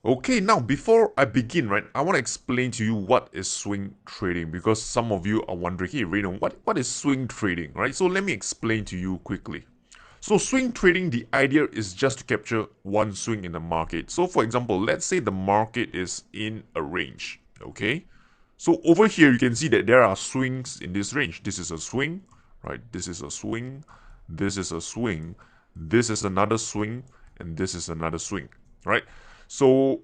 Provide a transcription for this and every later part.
Okay, now before I begin, right, I want to explain to you what is swing trading because some of you are wondering, hey, Raymond, what is swing trading, right? So let me explain to you quickly. So swing trading, the idea is just to capture one swing in the market. So for example, let's say the market is in a range, okay? So over here, you can see that there are swings in this range. This is a swing, right? This is a swing, this is a swing, this is another swing, and this is another swing, right? So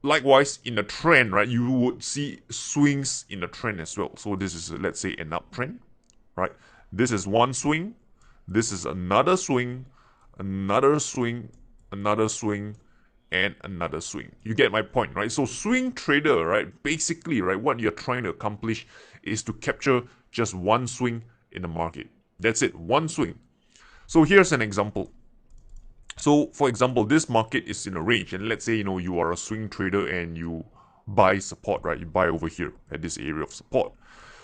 likewise, in a trend, right, you would see swings in the trend as well. So this is, let's say, an uptrend, right? This is one swing, this is another swing, another swing, another swing, and another swing. You get my point, right? So swing trader, right, basically, right, what you're trying to accomplish is to capture just one swing in the market. That's it, one swing. So here's an example. So for example, this market is in a range, and let's say you are a swing trader and you buy support, right? You buy over here at this area of support.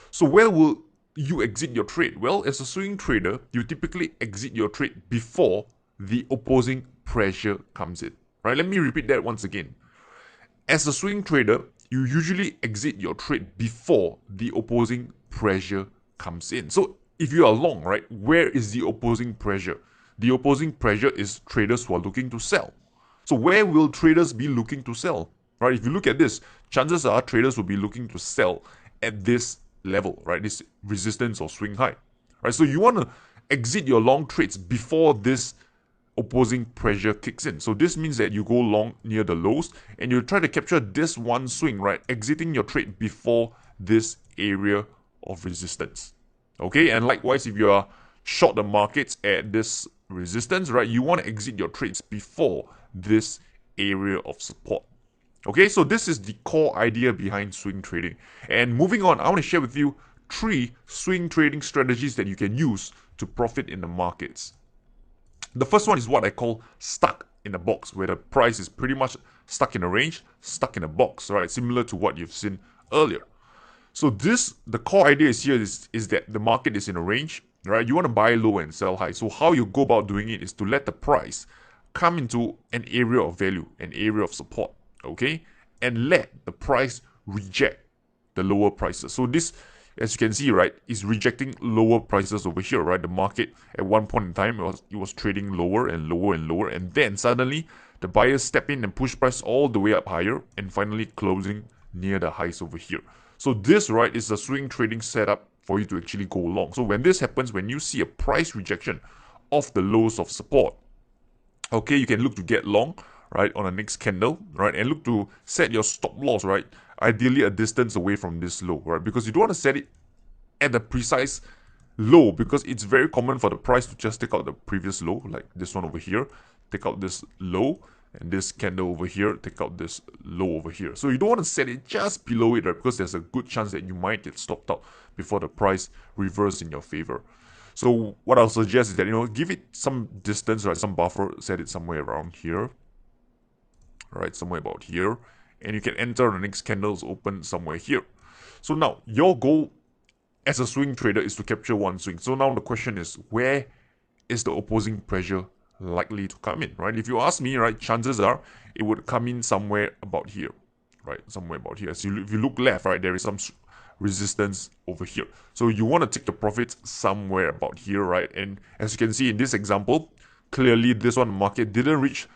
So where will you exit your trade? Well, as a swing trader, you typically exit your trade before the opposing pressure comes in. Right? Let me repeat that once again. As a swing trader, you usually exit your trade before the opposing pressure comes in. So if you are long, right, where is the opposing pressure? The opposing pressure is traders who are looking to sell. So where will traders be looking to sell? Right? If you look at this, chances are traders will be looking to sell at this level, right? This resistance or swing high. Right? So you want to exit your long trades before this opposing pressure kicks in. So this means that you go long near the lows and you try to capture this one swing, right? Exiting your trade before this area of resistance. Okay, and likewise, if you are short the markets at this resistance, right, you want to exit your trades before this area of support. Okay, so this is the core idea behind swing trading. And moving on, I want to share with you 3 swing trading strategies that you can use to profit in the markets. The first one is what I call stuck in a box, where the price is pretty much stuck in a range, stuck in a box, right? Similar to what you've seen earlier. So the core idea is here is that the market is in a range, right? You want to buy low and sell high. So how you go about doing it is to let the price come into an area of value, an area of support, okay? And let the price reject the lower prices. So this, as you can see, right, is rejecting lower prices over here, right? The market at one point in time it was trading lower and lower and lower, and then suddenly the buyers step in and push price all the way up higher, and finally closing near the highs over here. So this, right, is a swing trading setup for you to actually go long. So when this happens, when you see a price rejection of the lows of support, okay, you can look to get long, right, on the next candle, right, and look to set your stop loss, right, ideally a distance away from this low, right, because you don't want to set it at the precise low, because it's very common for the price to just take out the previous low, like this one over here, take out this low, and this candle over here, take out this low over here. So you don't want to set it just below it, right, because there's a good chance that you might get stopped out before the price reverses in your favor. So what I'll suggest is that, give it some distance, right, some buffer, set it somewhere around here, right, somewhere about here, and you can enter the next candles open somewhere here. So now your goal as a swing trader is to capture one swing. So now the question is, where is the opposing pressure likely to come in, right? If you ask me, right, chances are it would come in somewhere about here, right, somewhere about here. So if you look left, right, there is some resistance over here. So you want to take the profits somewhere about here, right? And as you can see in this example, clearly this one market didn't reach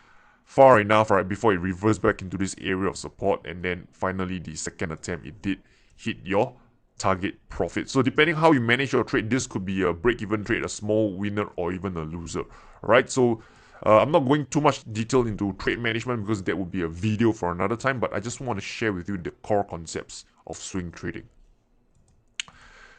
far enough, right, before it reversed back into this area of support, and then finally the second attempt it did hit your target profit. So depending how you manage your trade, this could be a break-even trade, a small winner, or even a loser, right? So I'm not going too much detail into trade management because that would be a video for another time, but I just want to share with you the core concepts of swing trading.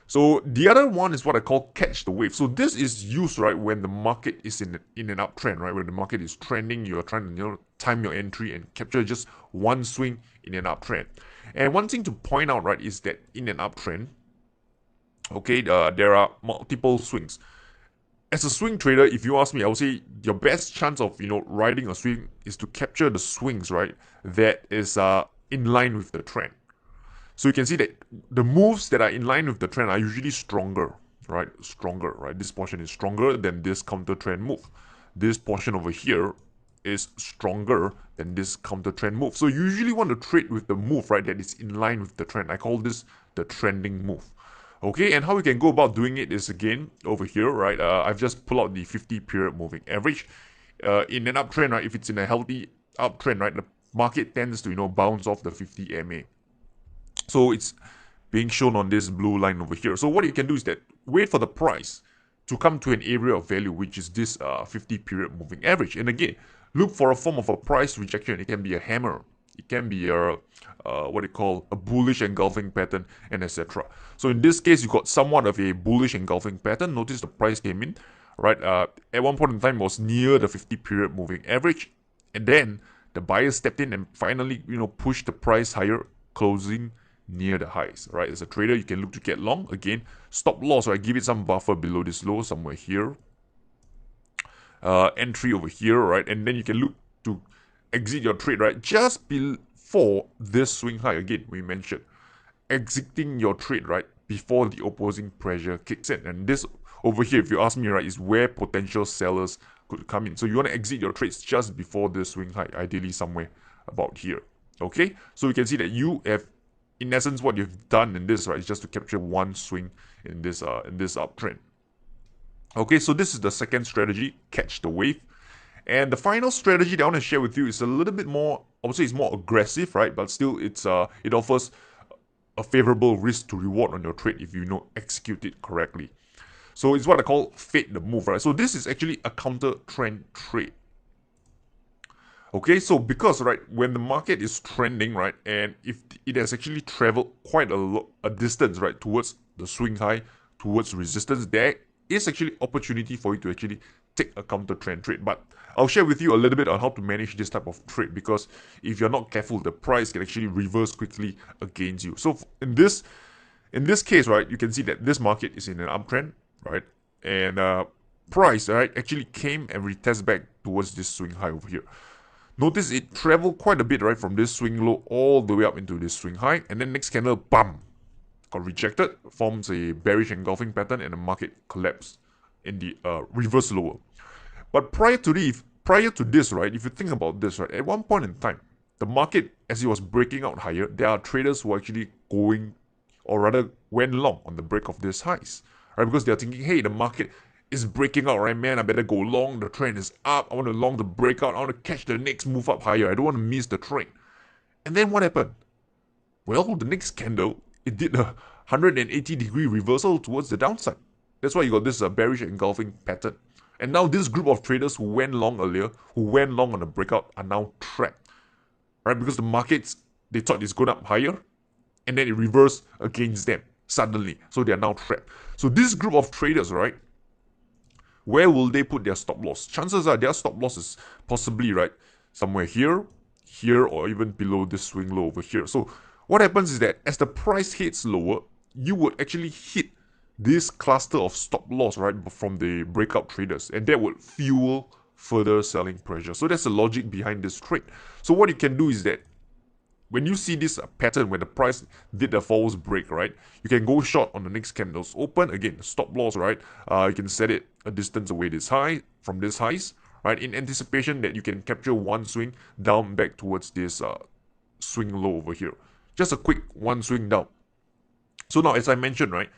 So the other one is what I call catch the wave. So this is used, right, when the market is in an uptrend, right? When the market is trending, you're trying to time your entry and capture just one swing in an uptrend. And one thing to point out, right, is that in an uptrend, okay, there are multiple swings. As a swing trader, if you ask me, I would say your best chance of riding a swing is to capture the swings, right, that is in line with the trend. So you can see that the moves that are in line with the trend are usually stronger, right? Stronger, right? This portion is stronger than this counter trend move. This portion over here is stronger than this counter trend move. So you usually want to trade with the move, right, that is in line with the trend. I call this the trending move. Okay, and how we can go about doing it is, again, over here, right, I've just pulled out the 50 period moving average. In an uptrend, right, if it's in a healthy uptrend, right, the market tends to, bounce off the 50 MA. So it's being shown on this blue line over here. So what you can do is that wait for the price to come to an area of value, which is this 50 period moving average. And again, look for a form of a price rejection. It can be a hammer, it can be a what they call a bullish engulfing pattern, and etc. So in this case, you got somewhat of a bullish engulfing pattern. Notice the price came in, right, at one point in time was near the 50 period moving average, and then the buyer stepped in and finally, pushed the price higher, closing near the highs, right? As a trader, you can look to get long. Again, stop loss, right? Give it some buffer below this low, somewhere here. Entry over here, right? And then you can look to exit your trade, right? Just before this swing high. Again, we mentioned exiting your trade, right, before the opposing pressure kicks in. And this over here, if you ask me, right, is where potential sellers could come in. So you want to exit your trades just before the swing high, ideally somewhere about here. Okay, so you can see that you have, in essence, what you've done in this, right, is just to capture one swing in this uptrend. Okay, so this is the second strategy, catch the wave. And the final strategy that I want to share with you is a little bit more, I would say it's more aggressive, right? But still, it offers a favorable risk to reward on your trade if you execute it correctly. So it's what I call fade the move, right? So this is actually a counter trend trade. Okay, so because, right, when the market is trending, right, and if it has actually traveled quite a distance, right, towards the swing high, towards resistance, there is actually opportunity for you to actually take a counter trend trade. But I'll share with you a little bit on how to manage this type of trade, because if you're not careful, the price can actually reverse quickly against you. So in this case, right, you can see that this market is in an uptrend, right, and price, right, actually came and retest back towards this swing high over here. Notice it traveled quite a bit, right, from this swing low all the way up into this swing high, and then next candle, bam, got rejected, forms a bearish engulfing pattern, and the market collapsed in the reverse lower. But prior to this, right, if you think about this, right, at one point in time, the market, as it was breaking out higher, there are traders who are actually going, or rather went long on the break of these highs, right, because they are thinking, hey, the market is breaking out, right, man, I better go long, the trend is up, I want to long the breakout, I want to catch the next move up higher, I don't want to miss the trend. And then what happened? Well, the next candle, it did a 180-degree reversal towards the downside. That's why you got this bearish engulfing pattern. And now this group of traders who went long earlier, who went long on the breakout, are now trapped, right, because the markets, they thought it's going up higher, and then it reversed against them suddenly, so they are now trapped. So this group of traders, right, where will they put their stop loss? Chances are their stop loss is possibly, right, somewhere here, or even below this swing low over here. So what happens is that as the price hits lower, you would actually hit this cluster of stop loss, right, from the breakout traders, and that would fuel further selling pressure. So that's the logic behind this trade. So what you can do is that when you see this pattern where the price did a false break, right, you can go short on the next candle's open. Again, stop loss, right, you can set it a distance away from this highs, right, in anticipation that you can capture one swing down back towards this swing low over here. Just a quick one swing down. So now, as I mentioned, right,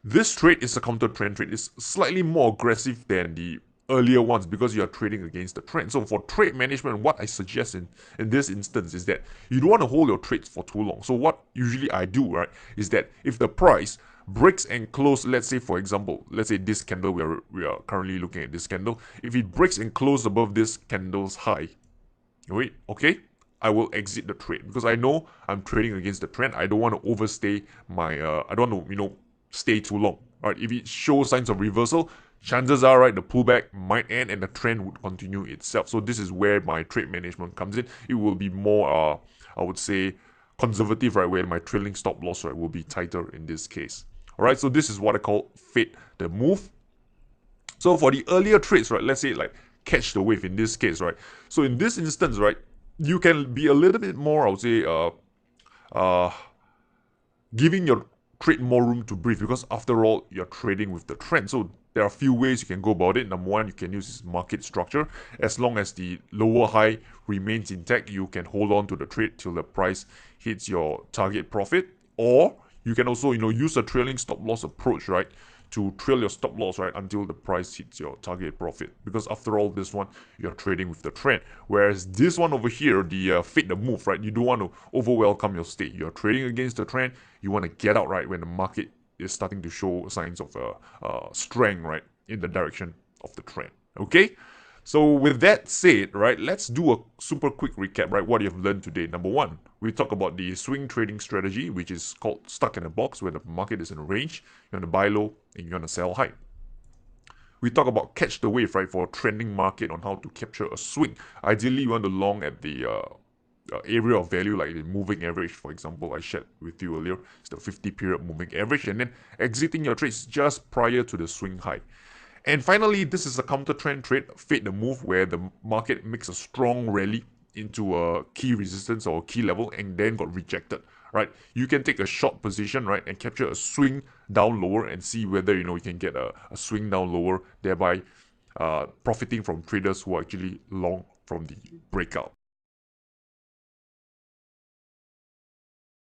this trade is a counter trend trade. It's slightly more aggressive than the earlier ones because you are trading against the trend. So for trade management, what I suggest in this instance is that you don't want to hold your trades for too long. So what usually I do, right, is that if the price breaks and close, let's say, for example, let's say this candle, we are currently looking at this candle. If it breaks and close above this candle's high, wait, okay, I will exit the trade because I know I'm trading against the trend. I don't want to overstay my, I don't want to, stay too long. Right? If it shows signs of reversal, chances are, right, the pullback might end and the trend would continue itself. So this is where my trade management comes in. It will be more, I would say, conservative, right, where my trailing stop loss, right, will be tighter in this case. All right, so this is what I call fade the move. So for the earlier trades, right, let's say like catch the wave in this case, right. So in this instance, right, you can be a little bit more, I would say, giving your trade more room to breathe because after all, you're trading with the trend. So There are a few ways you can go about it. Number one, you can use market structure. As long as the lower high remains intact, you can hold on to the trade till the price hits your target profit. Or you can also, use a trailing stop loss approach, right? To trail your stop loss, right, until the price hits your target profit. Because after all, this one, you're trading with the trend. Whereas this one over here, the fade the move, right? You don't want to overwhelm your state. You're trading against the trend. You want to get out, right, when the market is starting to show signs of strength, right, in the direction of the trend. Okay? So with that said, right, let's do a super quick recap, right, what you've learned today. Number one, we talk about the swing trading strategy, which is called stuck in a box, where the market is in a range. You want to buy low and you want to sell high. We talk about catch the wave, right, for a trending market on how to capture a swing. Ideally, you want to long at the area of value, like the moving average, for example, I shared with you earlier. It's the 50-period moving average, and then exiting your trades just prior to the swing high. And finally, this is a counter trend trade, fade the move, where the market makes a strong rally into a key resistance or a key level and then got rejected, right? You can take a short position, right, and capture a swing down lower and see whether, you can get a swing down lower, thereby profiting from traders who are actually long from the breakout.